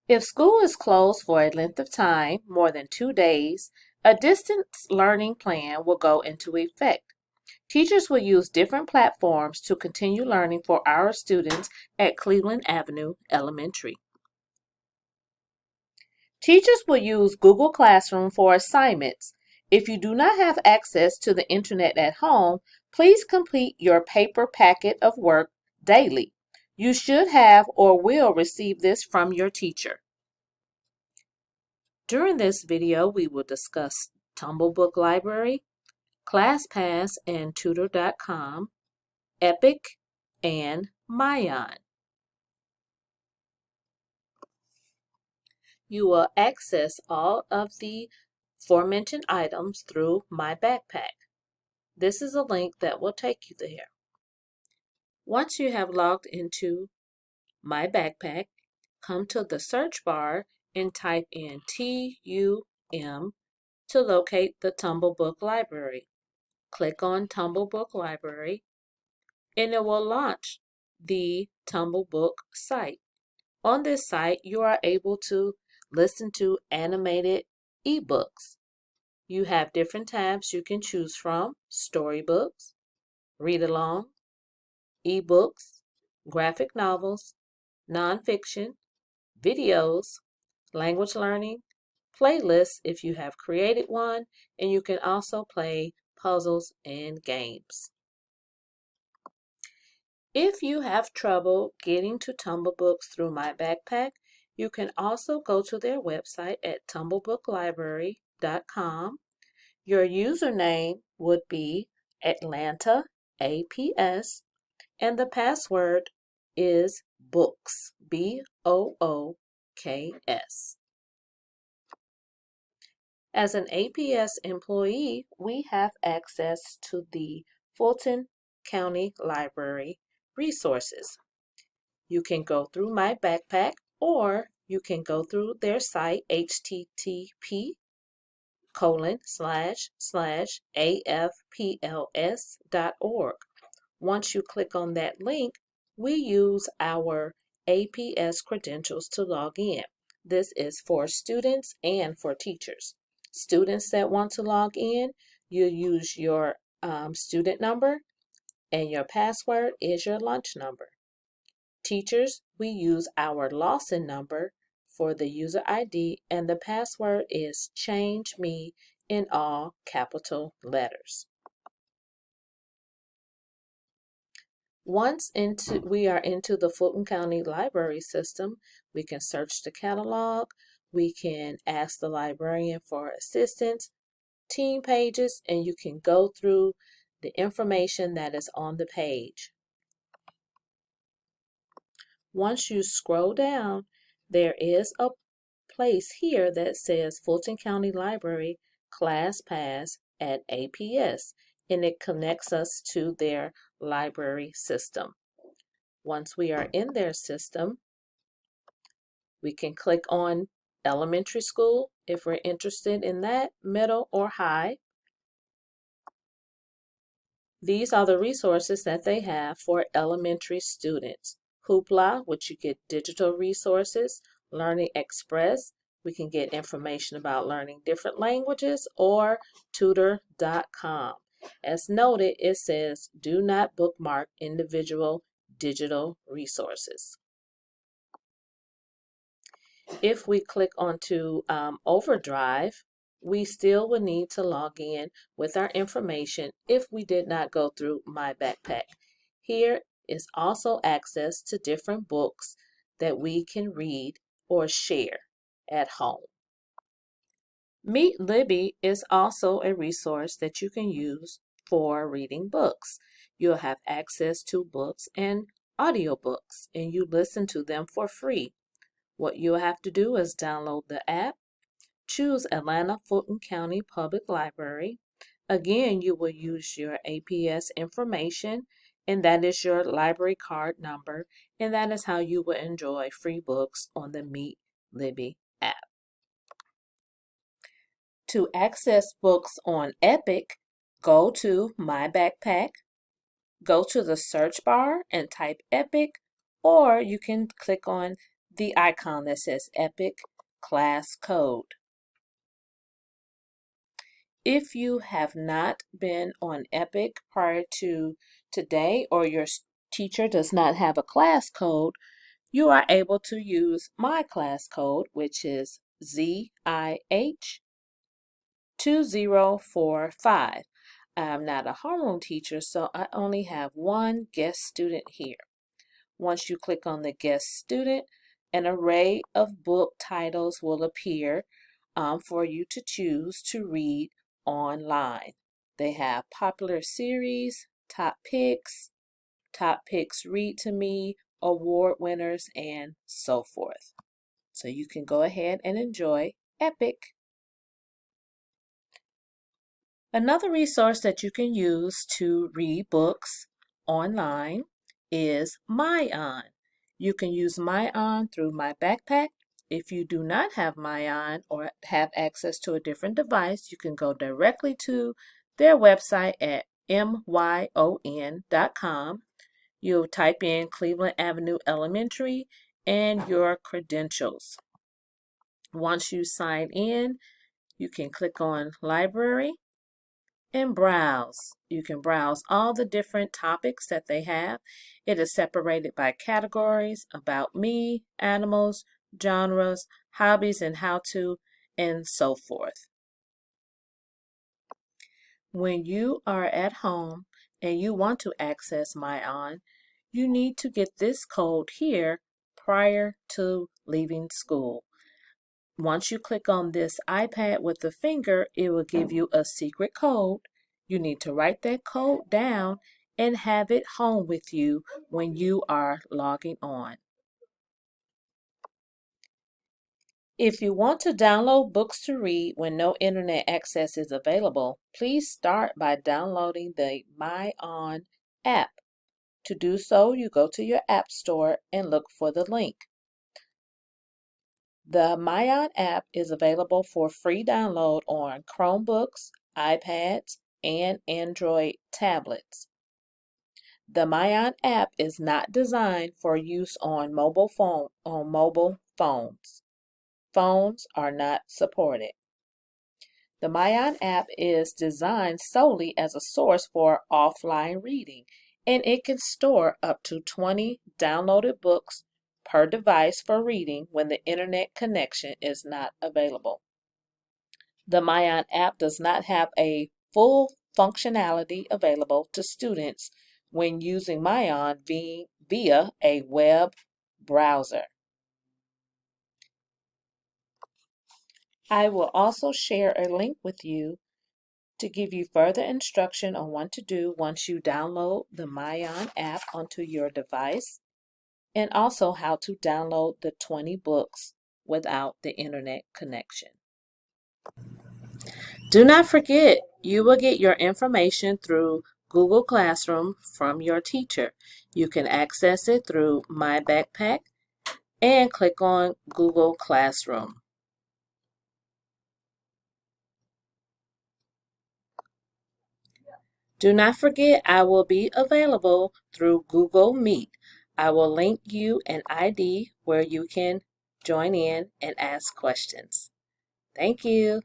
If school is closed for a length of time, more than 2 days, a distance learning plan will go into effect. Teachers will use different platforms to continue learning for our students at Cleveland Avenue Elementary. Teachers will use Google Classroom for assignments. If you do not have access to the internet at home, please complete your paper packet of work daily. You should have or will receive this from your teacher. During this video, we will discuss Tumblebook Library, ClassPass and Tutor.com, Epic, and Mayan. You will access all of the aforementioned items through My Backpack. This is a link that will take you there. Once you have logged into My Backpack, come to the search bar and type in TUM to locate the Tumblebook Library. Click on Tumblebook Library and it will launch the Tumblebook site. On this site, you are able to listen to animated ebooks. You have different tabs you can choose from: storybooks, read along, ebooks, graphic novels, nonfiction, videos, language learning, playlists if you have created one, and you can also play puzzles and games. If you have trouble getting to Tumblebooks through My Backpack, you can also go to their website at tumblebooklibrary.com. Your username would be Atlanta APS, and the password is BOOKS, BOOKS. As an APS employee, we have access to the Fulton County Library resources. You can go through My Backpack, or you can go through their site, http://afpls.org. Once you click on that link, we use our APS credentials to log in. This is for students and for teachers. Students that want to log in, you use your student number, and your password is your lunch number. Teachers, we use our Lawson number for the user ID, and the password is change me in all capital letters. Once we are into the Fulton County Library system, we can search the catalog, we can ask the librarian for assistance, team pages, and you can go through the information that is on the page. Once you scroll down, there is a place here that says Fulton County Library ClassPass at APS, and it connects us to their library system. Once we are in their system, we can click on elementary school if we're interested in that, middle or high. These are the resources that they have for elementary students. Hoopla, which you get digital resources. Learning Express, we can get information about learning different languages, or Tutor.com. As noted, it says do not bookmark individual digital resources. If we click onto Overdrive, we still will need to log in with our information if we did not go through My Backpack. Here is also access to different books that we can read or share at home. Meet Libby is also a resource that you can use for reading books. You'll have access to books and audiobooks, and you listen to them for free. What you'll have to do is download the app, choose Atlanta Fulton County Public Library. Again, you will use your APS information, and that is your library card number, and that is how you will enjoy free books on the Meet Libby app. To access books on Epic, go to My Backpack, go to the search bar and type Epic, or you can click on the icon that says Epic Class Code. If you have not been on Epic prior to today, or your teacher does not have a class code, you are able to use my class code, which is ZIH2045. I'm not a homeroom teacher, so I only have one guest student here. Once you click on the guest student, an array of book titles will appear for you to choose to read online. They have popular series, top picks read to me, award winners, and so forth. So you can go ahead and enjoy Epic. Another resource that you can use to read books online is MyOn. You can use MyOn through My Backpack. If you do not have MyOn or have access to a different device, you can go directly to their website at myon.com. You'll type in Cleveland Avenue Elementary and your credentials. Once you sign in, you can click on Library and browse. You can browse all the different topics that they have. It is separated by categories: about me, animals, genres, hobbies and how to, and so forth. When you are at home and you want to access MyOn, you need to get this code here prior to leaving school. Once you click on this iPad with the finger, it will give you a secret code. You need to write that code down and have it home with you when you are logging on. If you want to download books to read when no internet access is available, please start by downloading the MyOn app. To do so, you go to your app store and look for the link. The MyOn app is available for free download on Chromebooks, iPads, and Android tablets. The MyOn app is not designed for use on mobile phones. Phones are not supported. The MyOn app is designed solely as a source for offline reading, and it can store up to 20 downloaded books per device for reading when the internet connection is not available. The MyOn app does not have a full functionality available to students when using MyOn via a web browser. I will also share a link with you to give you further instruction on what to do once you download the MyOn app onto your device, and also how to download the 20 books without the internet connection. Do not forget, you will get your information through Google Classroom from your teacher. You can access it through My Backpack and click on Google Classroom. Do not forget, I will be available through Google Meet. I will link you an ID where you can join in and ask questions. Thank you.